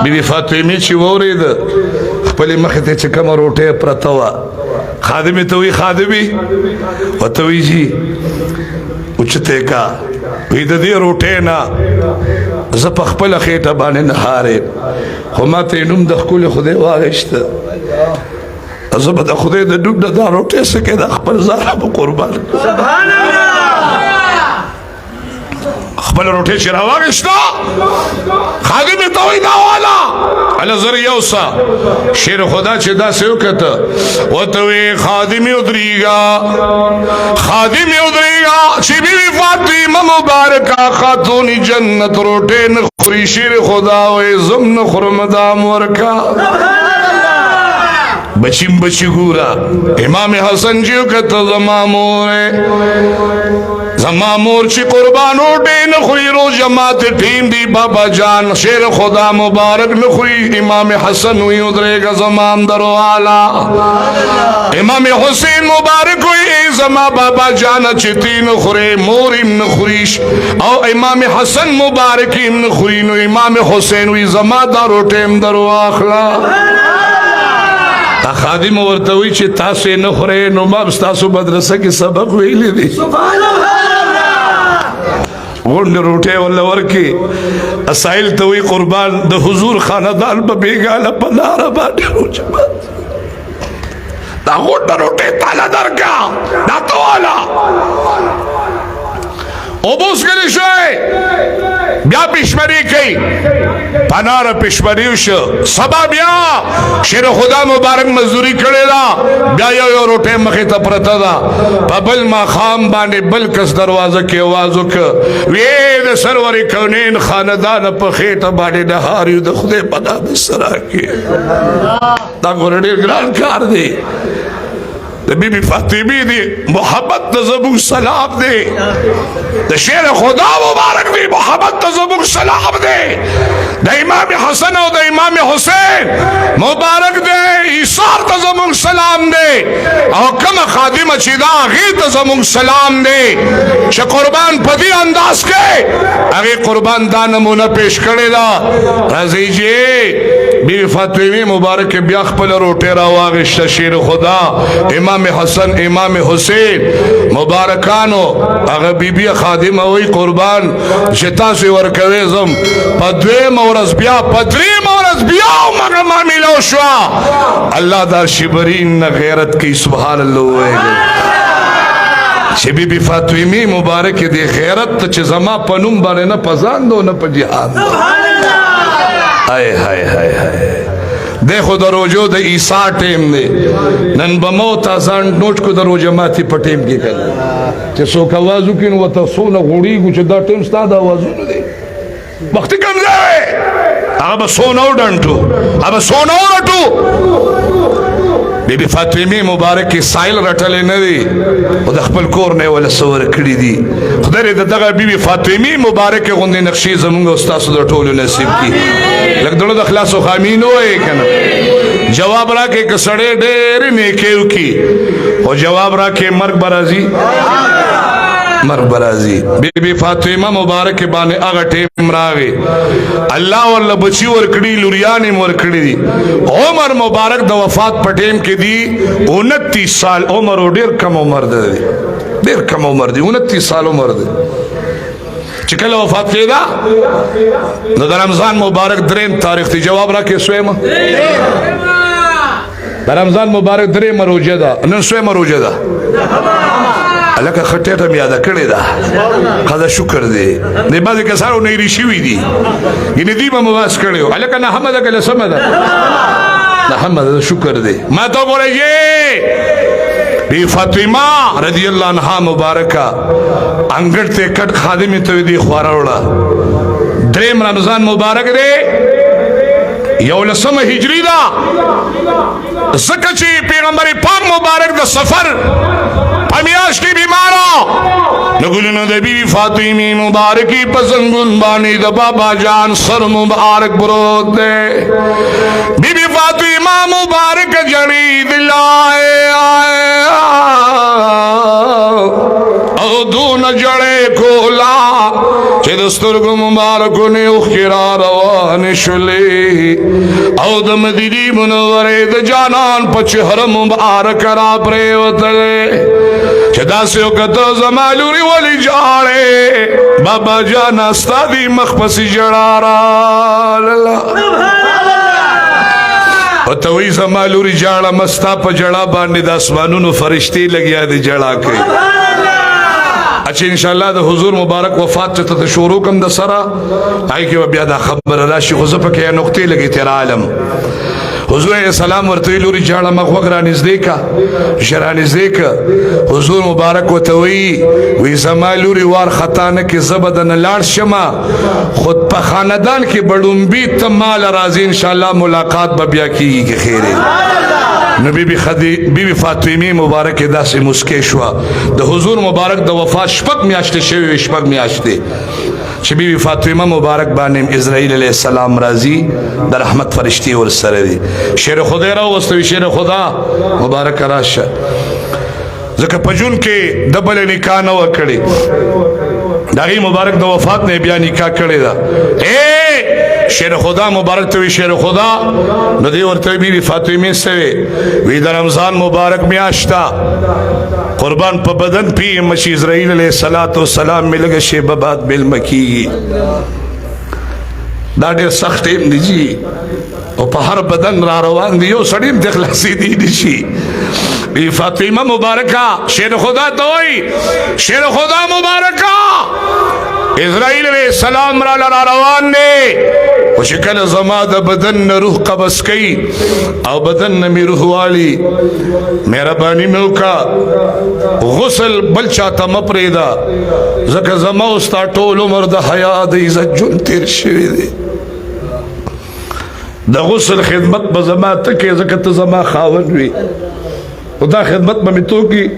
بی بی فاطمه چې وورید خپل مخ ته چې کوم روټه پرته وا خادمه ته وی خادمي وته وی جی اوچته کا وی د دې روټه نه ز په خپل خېټه باندې نه هاره خو ماته نوم د خپل خدای واغشته زه به د خدای د ډوب د روټه سکه د خپل ځان په قربان سبحان الله خپل روټه چې راوغشته خادم ته وی دا والا على زر یوسا شیر خدا چې دا سیو کته وته وی خادم ودریګا چې بی فاطمه مبارکه خاتون جنت روټه نه خوري شیر خدا وی زم نه خرم دا مورکا بچیم بچی گورا امام حسن جیو کتا زمامور چی قربانو ڈے نخوی رو جماعت ٹیم دی بابا جان شیر خدا مبارک نخوی امام حسن ہوئی ادرے گا زمان درو آلا امام حسین مبارک ہوئی زما بابا جان چتی نخورے موریم نخوریش او امام حسن مبارکیم نخوری نو امام حسین ہوئی زما دارو ٹیم درو آخلا خادم ورتوی چې تاسو نه خورئ نو ما تاسو مدرسه کې سبق ویلی دی غونډه روټه ولا ورکی اسایل توي قربان د حضور خاندان په بیګاله په لار باندې روجما دا غونډه روټه تعالی درګه دا توالا او بوس کلی شوی بیا پشمری کئی پنار پشمریو شو سبا بیا شیر خدا مبارک مزدوری کڑی دا بیا یو روٹے مخی تا پرتا دا پا بل ما خام بانے بل کس دروازہ کی آوازو که وید سروری کونین خاندان پا خیتا بانے نهاریو دا خودے پدا دا سرا کی دا گرنی گران کار دی بی بی فاطمی دی محبت دا زبون سلام دی دا شیر خدا مبارک دی محبت دا زبون سلام دی دا امام حسن و دا امام حسین مبارک دی ایسار دا زبون سلام دی او کم خادم چی دا غیر دا زبون سلام دی چه قربان پدی انداز کے اگه قربان دا نمونه پیش کرده دا رضی جی بی بی فاطمی مبارک بیا خپل روٹی را واغشت شیر خدا امام حسن امام حسین مبارکانو اگر بی بی خادم ہوئی قربان جتا سے ورکویزم پدوی مورز بیا پدری مورز بیا مگر ما ملو شوا اللہ دار شبرین نا غیرت کی سبحان اللہ ہوئے گا چه بی بی فاطمی مبارک دی غیرت چه زما پنوم بانے نا پزاندو نا پا جہان دو آئے ہائے ہائے ہائے دیکھو در روجو در عیسیٰ ٹیم دے نن بموت آزان نوٹ کو در روجہ ماتی پا ٹیم کی کر چه سوک آوازو کن و تا سونا غوڑی گو چه دا ٹیم ستا دا آوازو نو دے وقتی کم دے آبا سونا او ڈنٹو آبا سونا او رٹو بی بی فاطمی مبارک کی سائل رٹلے ندی و دا خپل کور نے والا سور کڑی دی خدر دا دغا بی بی فاطمی مبارک غندی نقشی زمونگا استاسو دا ٹولو نصیب کی لگ دونو دا خلاص و خامین ہوئے کنا جواب را کے کسڑے دیر نیکیو کی و جواب را کے مرگ برازی مرگ برازی بی بی فاطمہ مبارک بانے آگا ٹیم راگے اللہ واللہ بچی ورکڑی لوریانی ورکڑی دی عمر مبارک دا وفات پر ٹیم کے دی 29 سال عمر و دیر کم عمر دے دیر کم عمر دی 29 سال عمر دے چکل وفات کے دا دا رمضان مبارک درین تاریخ تی جواب را کے سویمہ دا رمضان مبارک درین مروجہ دا نن سویم مروجہ دا لکه خټه ته یاد کړی دا خدا شکر دی نه بعضی کسانو نه ریشي دی ینه دی به مواس کړو لکه نه حمد کله سمدا نه حمد شکر دی ما ته ګورې بی فاطمه رضی الله عنها مبارکه انګړ ته کټ خادم ته دی خوارا وړه دریم رمضان مبارک دی یو لسمه هجری دا زکه چې پیغمبر پاک مبارک د سفر پمیاش کی بیمارا نگلنا دے بی فاطمی مبارکی پسنگن بانی دا بابا جان سر مبارک برود دے بی بی فاطمہ مبارک جڑی دلائے آئے او دون جڑے کولا چه دسترگ مبارکونے اخیرا روان شلی او د مدینی منورے د جانان پچ حرم مبارک را پریوتلے چه داسیو کتو زمالوری ولی جاڑے بابا جانا استادی مخپسی جڑارا وتوی زمالوری جاڑا مستا پا جڑا باندې د اسمانونو فرشتی لگیا دی جڑا کئی اچھا انشاءاللہ دا حضور مبارک وفات چتا تا شروع کم دا سرا آئی کہ وہ بیادا خبر راشی خزفہ کیا نقطے لگی تیرا عالم حضور علیہ السلام ورطوی لوری جاڑا مغوگ رانیز دیکا شرانیز دیکا حضور مبارک وتوی وی زما لوری وار خطانک زبدن لار شما خود پا خاندان کی بڑون بی تمال رازی انشاءاللہ ملاقات ببیا کی کہ خیرے نبی بی فاطمی مبارک دا سے مسکے شوا دا حضور مبارک دا وفات شپک میاشتے شوی شپک میاشتے چھ بی فاطمہ مبارک بانیم اسرائیل علیہ السلام راضی دا رحمت فرشتی اور سردی شیر خدا را وستوی شیر خدا مبارک راشا ذکر پجون کے دبل نکاح نو کڑی داغی مبارک دا وفات نے بیا نکاح کڑی دا شیر خدا مبارک توی شیر خدا ندی ورطوی بی فاطمی سوی وی در رمضان مبارک میں آشتا قربان پا بدن پی مشی اسرائیل علیہ السلام میں لگا شیبابات بالمکی دا دیر سخت ایم دیجی او پا ہر بدن را روان دیو سڑیم دخلاسی دی دیشی بی فاطمہ مبارکہ شیر خدا توی شیر خدا مبارکہ اسرائیل علیہ السلام را لرا روان نے و شکل زماد بدن روح قبض کئی او بدن نمی روح والی میرا بانی موکا غسل بلچاتا مپریدا زکر زما استا طول عمر دا حیاد عزت جن تیر شوی دی دا غسل خدمت بزما تکی زکر تزما خاون وی و دا خدمت بمی تو کی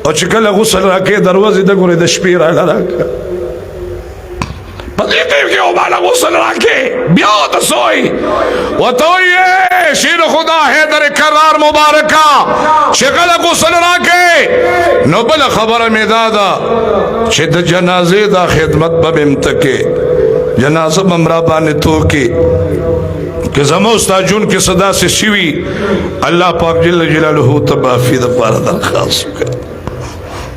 او چکل غسل راکی دروازی دا گوری دا شپیر آلا راکا پدیقی کیوں بالا غسل راکے بیاو تسوئی و توئی شیر خدا حیدر کرار مبارکہ شکل غسل راکے نو بلا خبر میں دادا چھت جنازے دا خدمت بمتکے جنازہ بمرابان تو کی کہ زموستا جون کے صدا سے شوی اللہ پاک جل جلالہ تبافی دا پارا درخواست کر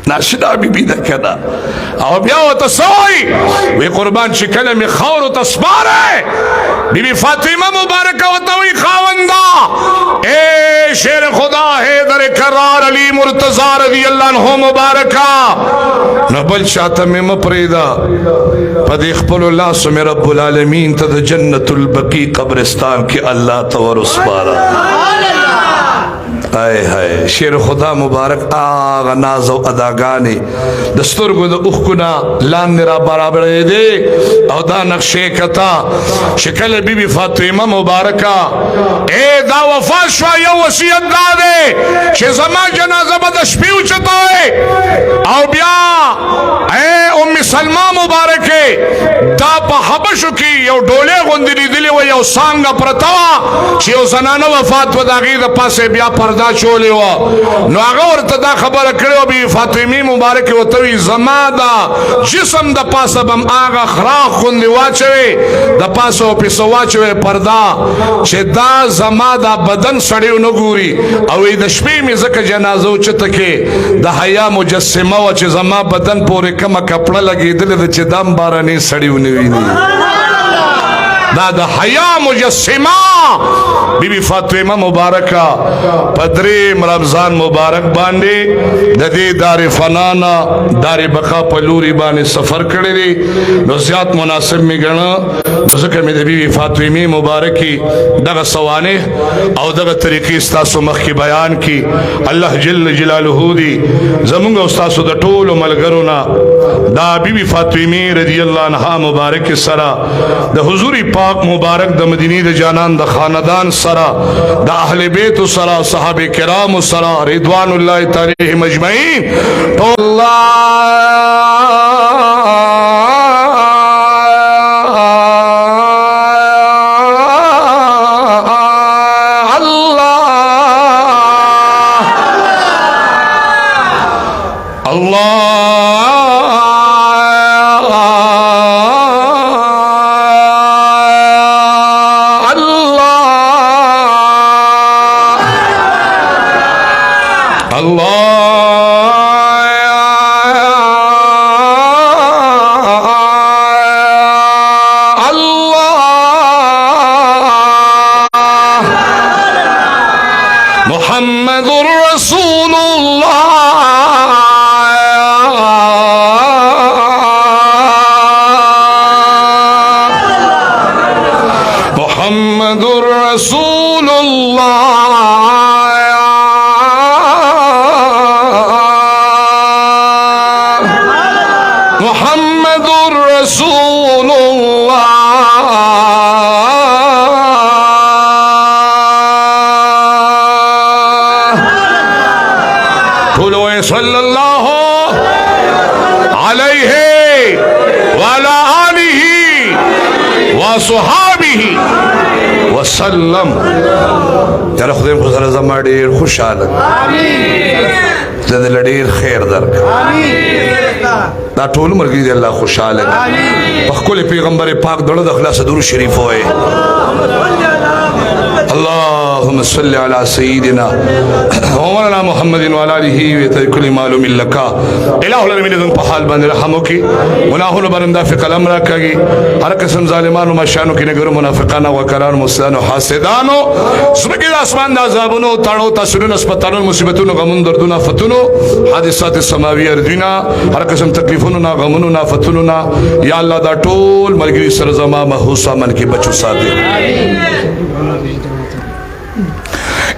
ناشنا بی بی دا کنا او بیاو تسوئی وی قربان شکل میں خور و تسبار ہے بی بی فاطمہ مبارکہ و توی خاوندہ اے شیر خدا حیدر کرار علی مرتضی رضی اللہ عنہ مبارکہ نبل شاعتا میں مپریدا پدیخ پل اللہ سمی رب العالمین تد جنت البقی قبرستان کی اللہ تورس بارا آئے ہائے شیر خدا مبارک آغا ناز و اداگانی دسترگو دا اخکنا لان را برابر دے او دا نقشے کتا شکل بی بی فاطمہ مبارکہ اے دا وفات شوا یا وسیعت دا دے چھ زمان جنازہ بدش پیو چتا ہے او بیا اے ام سلمہ مبارکے دا پا حبشو کی یو ڈولے غندری دلی و یو سانگا پرتوا چھ یو زنانہ وفات و دا غیر پاسے بیا پردہ چولے ہوا نو آگا ورطا دا خبر کرے ہو بھی فاطمی مبارک و توی زما دا جسم دا پاسا بم آگا خراق خوندی واچوے دا پاسا و پیسا واچوے پردہ چھ دا زما دا بدن سڑیو نگوری اوی دا شپی میں زکا جنازو چتکے دا حیا مجسمہ و چھ زما بدن پورے کم کپڑا لگی دل دا چھ دام بارانی سڑیو نوی دی دا دا حیا مجسمہ بی بی فاطمہ مبارکہ پدریم رمضان مبارک باندے ددی دار فنانا دار بقا پلوری بانے سفر کرے دی نو زیاد مناسب میں گنا نو ذکر میں بی بی فاطمی مبارکی دغا سوانے او دغا طریقی استاسو مخ کی بیان کی اللہ جل جلالہ دی زمونگا استاسو دا طول و ملگرونا دا بی بی فاطمی رضی اللہ عنہ مبارک سرا دا حضوری پاک مبارک دا مدینی دا جانان دا خاندان سرا دا اہل بیت سرا صحابہ کرام سرا رضوان اللہ تعالی مجمعین تو اللہ محمد رسول الله محمد رسول الله محمد رسول الله قولوا صلى الله عليه وعلى آله وصحابه وسلم. ترى خدای په سره زما ډیر خوشاله زه ډیر خیر درک دا ټول مرګي دی الله خوشاله په خپل پیغمبر پاک دړه د اخلاص درود شریف وای. اللهم صل على سيدنا ومولانا محمد وعلى اله وكل معلوم لك اله العالمین دن په حال باندې رحم وکي ګناهونو باندې في قلم راکړي هر قسم ظالمانو مشانو کې نګرو منافقانو وکرانو مستانو حاسدانو سمګي د اسمان د عذابونو تاړو تاسو سپتانو مصیبتونو غمون دردونو فتونو حادثات سماوي ارضینا هر قسم تکلیفونو نا غمونو نا فتونو نا یا الله دا ټول مرګري سرزما محوسا من کې بچو ساتي.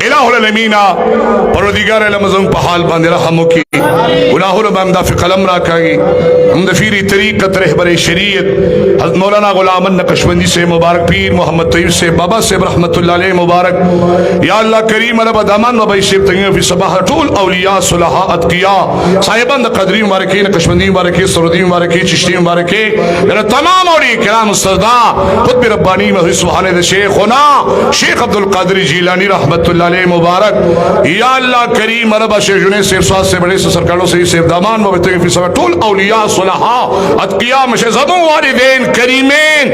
الہ العالمین پروردگار عالم زم په حال باندې رحم وکي ګناهونو باندې في قلم راکړي هم د فیری طریقت رهبر شریعت حضرت مولانا غلام نقشبندی سے مبارک پیر محمد طیب سے بابا سے رحمت اللہ علیہ مبارک یا اللہ کریم رب دامان و بیشب تنگی فی صباح طول اولیاء صلحاء اتقیاء صاحبان دا قدری مبارکی نقشبندی مبارکی سرودی مبارکی چشتی مبارکی میرا تمام اولیاء کرام سردار خطب ربانی محوی سبحانہ دا شیخنا شیخ عبدالقادر جیلانی رحمت اللہ علیہ مبارک یا اللہ کریم رب شیخ جنہیں سیف ساتھ سے بڑے سے سرکاروں سے سیف دامان مبتگی فی صباح طول اولیاء صلحاء اتقیاء مشہ زمون والدین کریمین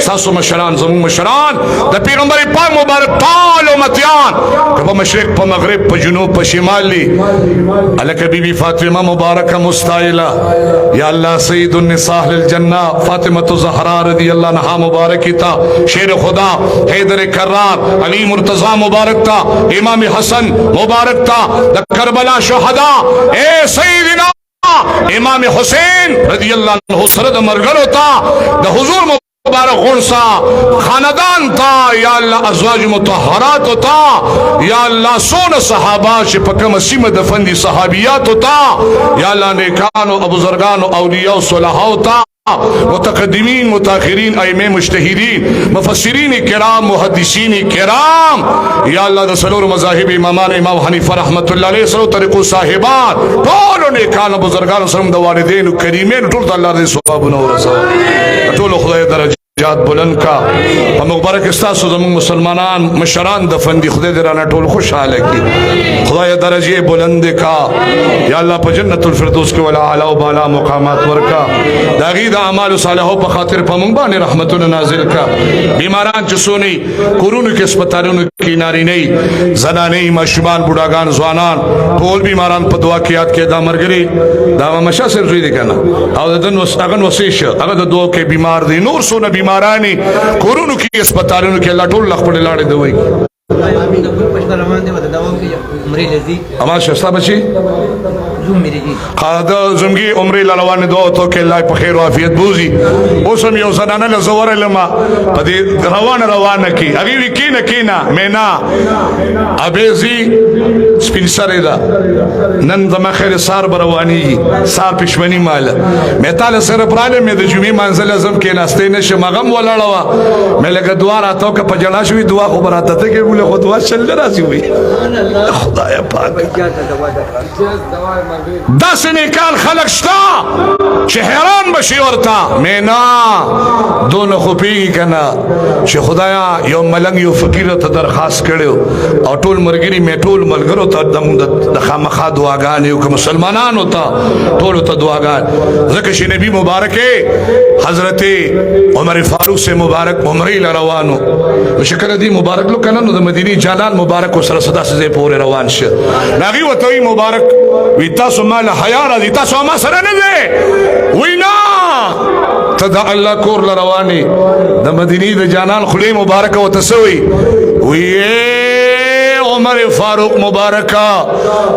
ساسو مشران زمون مشران دا پیغمبر پاک مبارک طال و متیان کہ مشرق پا مغرب پا جنوب پا شمال لی علیکہ بی بی فاطمہ مبارکہ مستائلہ یا اللہ سید النساء للجنہ فاطمہ زہرا رضی اللہ عنہا مبارکی تا شیر خدا حیدر کرار علی مرتضی مبارک تا امام حسن مبارک تا دا کربلا شہدہ اے سیدنا امام حسین رضی اللہ عنہ سرد مرگل تا دا حضور مبارک غنسا خاندان تا یا اللہ ازواج متحرات تا یا اللہ سون صحابہ شپکا مسیم دفن دی صحابیات تا یا اللہ نیکانو ابو زرگانو اولیاء صلحاء تا متقدمین متاخرین ائمه مجتہدین مفسرین کرام محدثین کرام یا اللہ دا سلور مذاہب امامان امام حنیفہ رحمت اللہ علیہ سلو طریقو صاحبان طولو نیکان بزرگان سلم دا والدین کریمین طول دا اللہ دے صحابنا و رسول طولو خدای درجات بلند کا مبارک استاسو زمان مسلمانان مشران دفن دی خدای درانا طول خوش حالے کی خدای درجے بلند کا یا اللہ پا جنت الفردوس کے والا علا و بالا مقامات ورکا داغی دا عمال صالحو پا خاطر پا منبان رحمتون نازل کا بیماران چسونی قرون کے اسپتالون کی ناری نئی زنانی مشبان بڑاگان زوانان طول بیماران پا دعا کیات کے دا مرگری دا مشا صرف زوی دیکھنا او دا دن اغن وسیش اگر دا دعا کے بیمار دی نور سونا بیمارانی قرونو کی اسپتالونو کی اللہ طول لخ پڑے لاڑے دوئی اما شستا بچی قادة زمگی عمری لالوان دعا تو کہ اللہ پا خیر و عافیت بوزی اوسم یو زنانا لزور لما پا دی روان کی اگیوی کینا مینا ابیزی سپین سر دا نن دما خیر سار بروانی سار پشمنی مالا میتال سر پرانے میں دا جمعی منزل ازم کے ناستے نشم مغم ولڑوا میں لگا دعا رہتا ہوں کہ پا جلاشوی دعا خبر آتا تھے کہ بولے خود دعا چل رہا سی ہوئی خدای پاک دس نیکان خلق شتا چه حیران بشی ورتا مینا دونو خوپیگی کنا چه خدایا یو ملنگ یو فقیر تا درخواست کردیو او طول مرگری میں طول ملگرو تا دخا مخا دعاگانیو که مسلمانانو تا طولو تا دعاگان ذکر نبی مبارکے حضرت عمر فاروق سے مبارک عمری لروانو شکر دی مبارک لو کنا نو دا مدینی جانان مبارک و سرسدا سے پورے روان شد ناغی و توی مبارک وی تاسو مال حیارا دی تاسو اما سر نده وی نا تدا اللہ کور لروانی دا مدینی دا جانان خلی مبارک و تسوی وی عمر فاروق مبارکا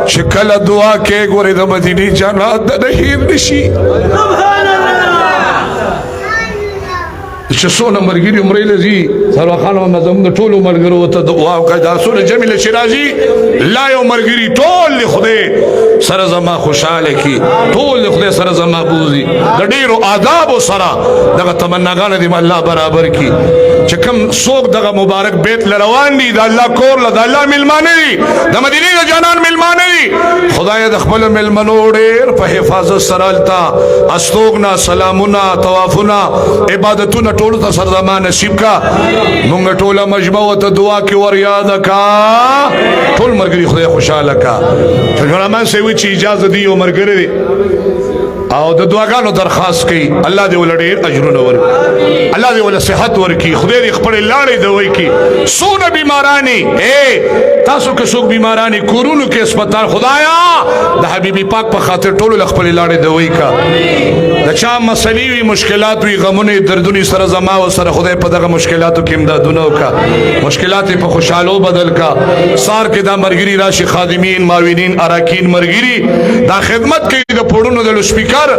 شکل دعا کې ګورې د مدینه جنات د هیر نشي چې څونه مرګري عمرې لذي سره خان محمد زموږ د ټولو مرګرو ته دعا وکړه دا څونه جمیل شیرازي لا یو مرګري ټول خدای سره زما خوشاله کی ټول خدای سره زما بوزي د ډیرو آداب سره دغه تمناګان دي الله برابر کی چې کوم څوک دغه مبارک بیت لروان دي د الله کور له د الله ملمانه دي د مدینه جانان ملمانه دي خدای د خپل ملمنو ډیر په حفاظت سره التا استوغنا سلامونه طوافونه عبادتونه ټول ته سر زمان نصیب کا مونږ ټوله مجموعه ته دعا کې ور یاد کا ټول مرګري خدای خوشاله کا څنګه سوي چې اجازه دی او مرګري دی او د دعاګانو درخواست کوي الله دې ولډې اجرونه ورکړي الله دې ول صحت ورکړي خدای دې خپل لاړې دوی کې سونه بیمارانی تاسو که څوک بیمارانی کورونو کې هسپتال خدایا د حبيبي پاک په خاطر ټول خپل لاړې دوی کا د چا مسلې وي مشکلات وي غمونه دردونه سره زما او سره خدای په دغه مشکلاتو کې امدادونه وکا مشکلات په خوشحالو بدل کا سار کې دا مرګري راشي خادمین معاونین اراکین مرګري دا خدمت کوي د پړونو د سپیکر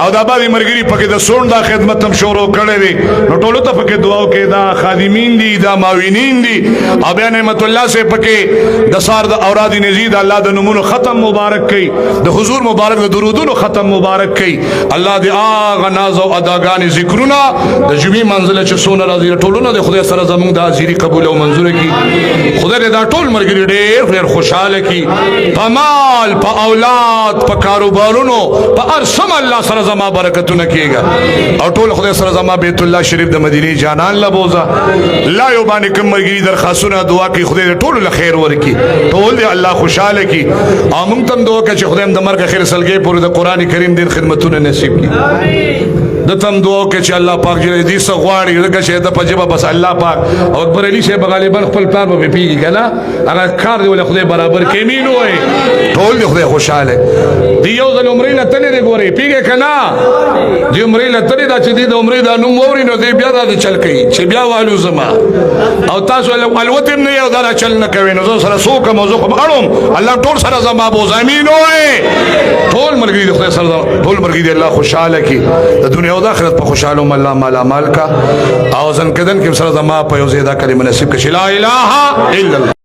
او دا باندې مرګري پکې د سوند دا خدمت هم شروع کړي دي نو ټولو ته پکې دعا وکړي دا خادمین دي دا معاونین دي او بیا نعمت الله سے پکې د سار د اوراد نزيد الله د نمونو ختم مبارک کړي د حضور مبارک د درودونو ختم مبارک کړي الله دې آغا ناز او اداګان ذکرونه د جمعې منزله چې سونه راځي ټولونه د خدای سره زموږ د حاضری قبول او منزور کړي خدای دې دا ټول مرګري ډېر خوشاله کړي په مال په اولاد په کاروبارونو په ارسم الله سره زما برکتونه کیږي او ټول خدای سره زما بیت الله شریف د مدینه جانان لبوزا لا یو باندې کوم مرګري درخواستونه دعا کوي خدای دې ټول له خیر ورکړي ټول دې الله خوشاله کړي او موږ تم دعا کوي چې خدای د مرګ خیر سلګي پورې د قران کریم دې خدمتونه نصیب کړي د تم دعا کوي چې الله پاک دې سغواړي لکه چې د پجبه بس الله پاک او اکبر علي شه غالبا خپل پلان به پیږي کنه هغه کار دی ول خدای برابر کې مين وای ټول دې خدای خوشاله دی یو ځل عمرې له تلې ګوري پیږي کنه دې عمرې له تلې دا چې دې د عمرې دا نوم ووري نو دې بیا دا چل کوي چې بیا والو زما او تاسو الوتم نه یو دا چل نه کوي نو سره سوک موضوع بغړم الله ټول سره زما بو زمين وای ټول مرګي خدای سره ټول مرګي الله خوشاله کی د دنیا او د آخرت په خوشاله الله مالا مال کا او ځن کدن کې سره زما په یو زیاده کلمه نصیب کړي لا اله الا الله